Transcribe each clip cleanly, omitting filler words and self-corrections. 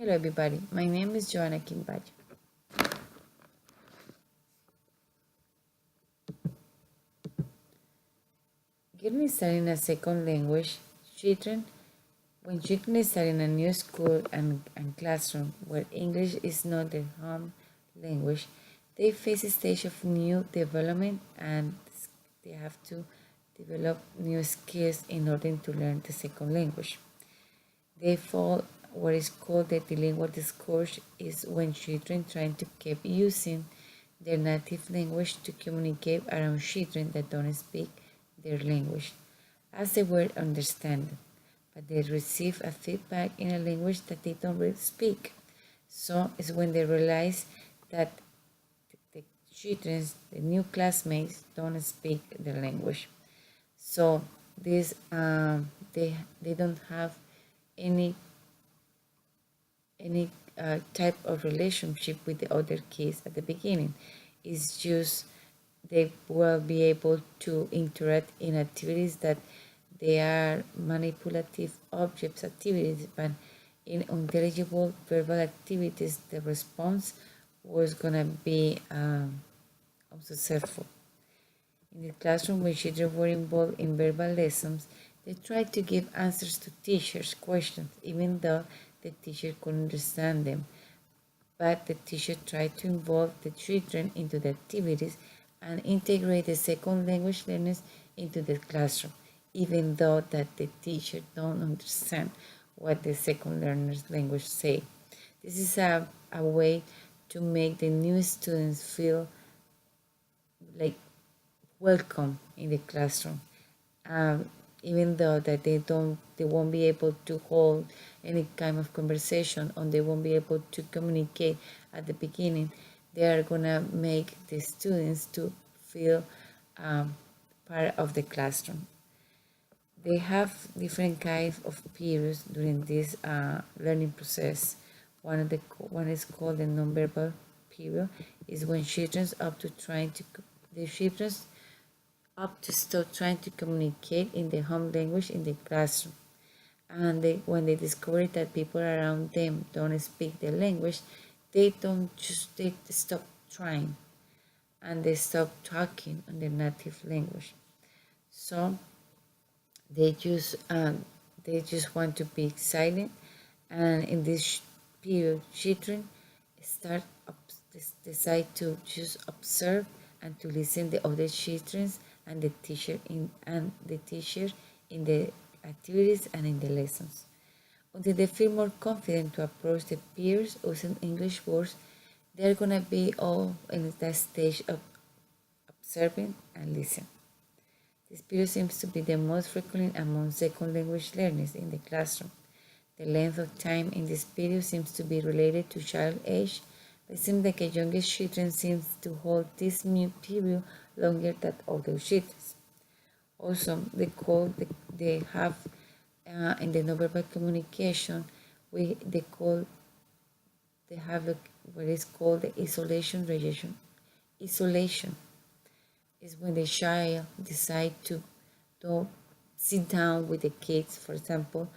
Hello everybody, my name is Johanna. Getting started in a second language, when children start in a new school and classroom where English is not their home language, they face a stage of new development and they have to develop new skills in order to learn the second language. They fall what is called the bilingual discourse is when children trying to keep using their native language to communicate around children that don't speak their language, as they were understand, but they receive a feedback in a language that they don't really speak. So it's when they realize that the children, the new classmates, don't speak the language. So this they don't have any type of relationship with the other kids at the beginning. It's just they will be able to interact in activities that they are manipulative objects activities, but in intelligible verbal activities, the response was gonna be unsuccessful. In the classroom, when children were involved in verbal lessons, they tried to give answers to teachers' questions, even though the teacher couldn't understand them. But the teacher tried to involve the children into the activities and integrate the second language learners into the classroom, even though that the teacher don't understand what the second learners language say. This is a way to make the new students feel like welcome in the classroom, even though that they won't be able to hold any kind of conversation or they won't be able to communicate at the beginning. They are gonna make the students to feel part of the classroom. They have different kinds of periods during this learning process. One is called the nonverbal period. Is when children's up to trying to the children's up to start trying to communicate in their home language in the classroom. And when they discover that people around them don't speak their language, they stop trying and they stop talking in their native language. So they just want to be silent, and in this period, children start decide to just observe and to listen the other children and the teacher in the activities and in the lessons. Until they feel more confident to approach the peers using English words, they're gonna be all in that stage of observing and listening. This period seems to be the most frequent among second language learners in the classroom. The length of time in this period seems to be related to child age, but it seems like a younger children seems to hold this new period longer than older children. Also, they have in the nonverbal communication, they have what is called the isolation reaction. Isolation is when the child decide to sit down with the kids, for example,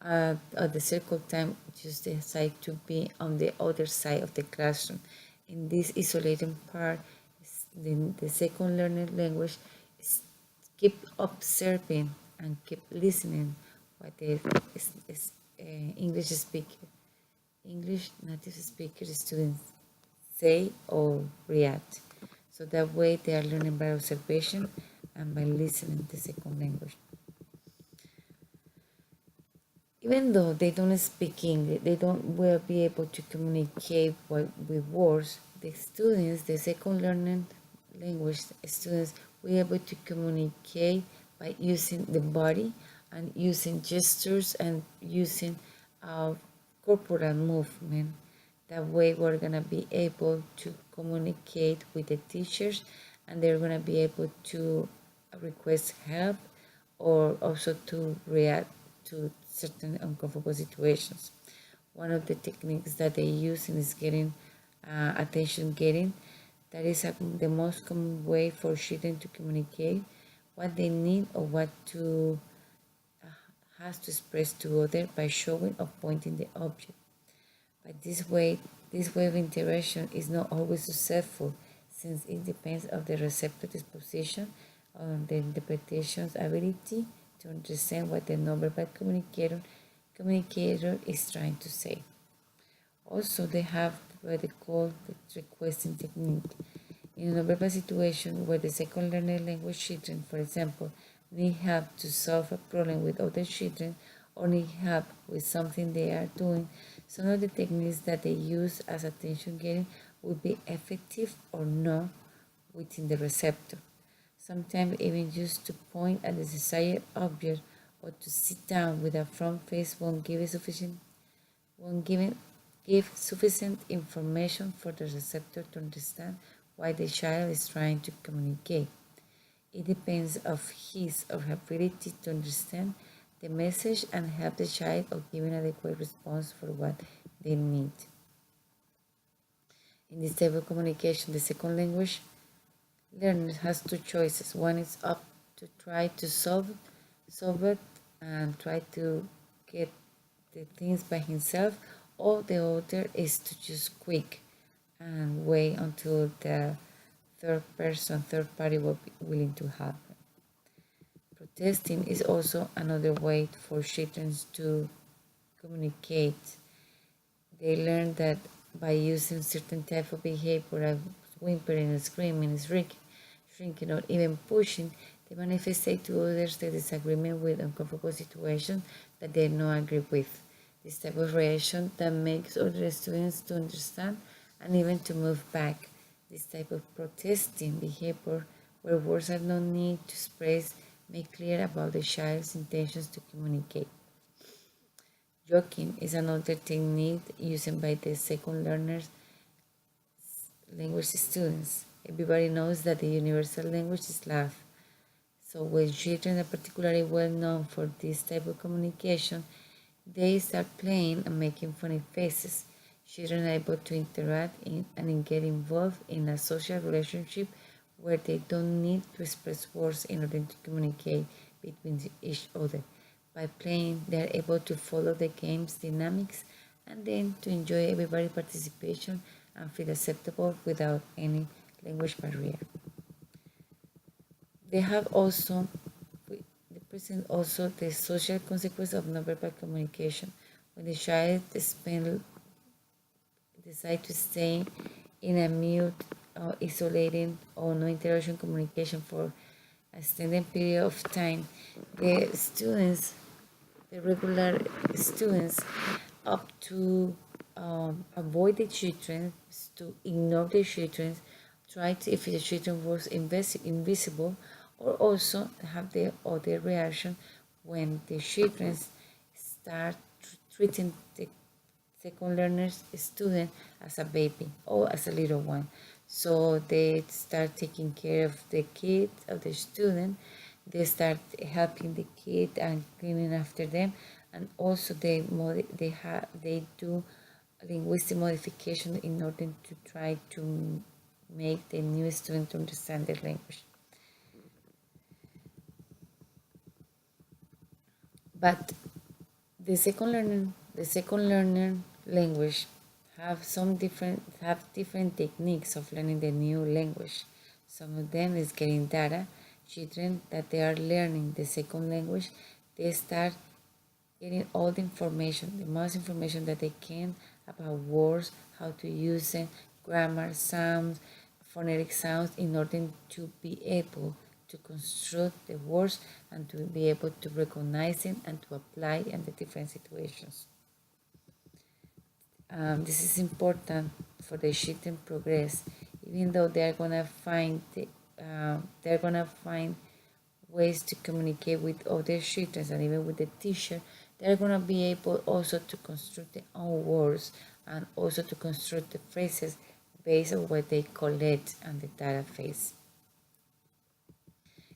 at the circle time, just decide to be on the other side of the classroom. In this isolating part, the second learning language is keep observing and keep listening what the English speaker, English native speaker students say or react. So that way they are learning by observation and by listening the second language. Even though they don't speak English, they don't will be able to communicate with words. The students, the second learning language students, will be able to communicate by using the body and using gestures and using corporal movement. That way we're gonna be able to communicate with the teachers and they're gonna be able to request help or also to react to certain uncomfortable situations. One of the techniques that they use in is getting attention getting. That is the most common way for children to communicate what they need or what to has to express to other by showing or pointing the object. But this way of interaction is not always successful since it depends on the receptor disposition, on the interpretation's ability to understand what the nonverbal communicator is trying to say. Also, they have what they call the requesting technique. In a nonverbal situation where the second learner language children, for example, need help to solve a problem with other children or need help with something they are doing, some of the techniques that they use as attention getting will be effective or not within the receptor. Sometimes even just to point at the desired object or to sit down with a front face won't give sufficient information for the receptor to understand what the child is trying to communicate. It depends of his or her ability to understand the message and help the child of giving adequate response for what they need. In this type of communication, the second language learner has two choices. One is up to try to solve it and try to get the things by himself, or the other is to just quick and wait until the third party will be willing to help. Protesting is also another way for children to communicate. They learn that by using certain type of behavior, like whimpering, screaming, shrinking, or even pushing, they manifest to others their disagreement with uncomfortable situations that they don't agree with. This type of reaction that makes other students to understand and even to move back. This type of protesting behavior, where words are no need to express, make clear about the child's intentions to communicate. Joking is another technique used by the second learners language students. Everybody knows that the universal language is laugh. So when children are particularly well known for this type of communication, they start playing and making funny faces. Children are able to interact and get involved in a social relationship where they don't need to express words in order to communicate between each other. By playing, they are able to follow the game's dynamics and then to enjoy everybody's participation and feel acceptable without any language barrier. They have also they present also the social consequence of nonverbal communication. When the child decide to stay in a mute, isolating, or no interaction communication for a extended period of time, the students, the regular students, up to avoid the children, to ignore the children, try to, if the children was invisible, or also have the other reaction when the children start treating the second learners student as a baby or as a little one. So they start taking care of the kid, of the student. They start helping the kid and cleaning after them, and also they do linguistic modification in order to try to make the new student understand the language. But the second learner language have different techniques of learning the new language. Some of them is getting data. Children that they are learning the second language, they start getting all the information, the most information that they can about words, how to use them, grammar, sounds, phonetic sounds, in order to be able to construct the words and to be able to recognize them and to apply in the different situations. This is important for the children progress, even though they're gonna find ways to communicate with other children and even with the teacher. They're gonna be able also to construct their own words and also to construct the phrases based on what they collect on the database.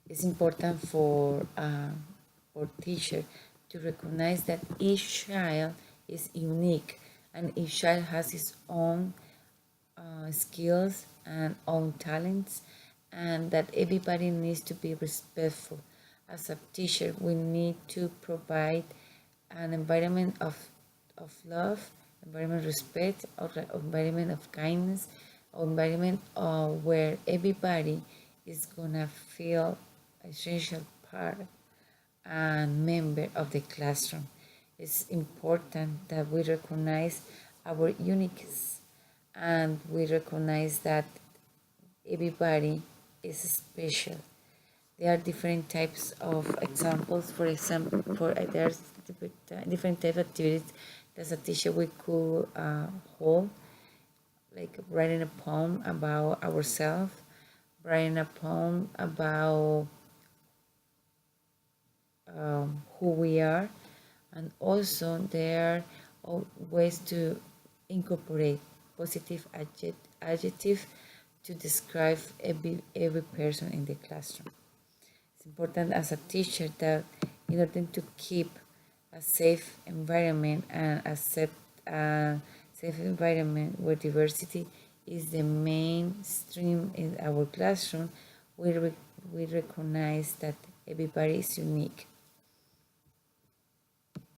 It's important for teacher to recognize that each child is unique and each child has his own skills and own talents, and that everybody needs to be respectful. As a teacher, we need to provide an environment of love, environment respect, or environment of kindness, or environment where everybody is gonna feel essential part and member of the classroom. It's important that we recognize our uniqueness and we recognize that everybody is special. There are different types of examples. For example, there's different type of activities that a teacher we could hold, like writing a poem about ourselves, writing a poem about who we are, and also there are ways to incorporate positive adjective to describe every person in the classroom. It's important as a teacher that in order to keep a safe environment and accept a safe environment where diversity is the mainstream in our classroom, we recognize that everybody is unique.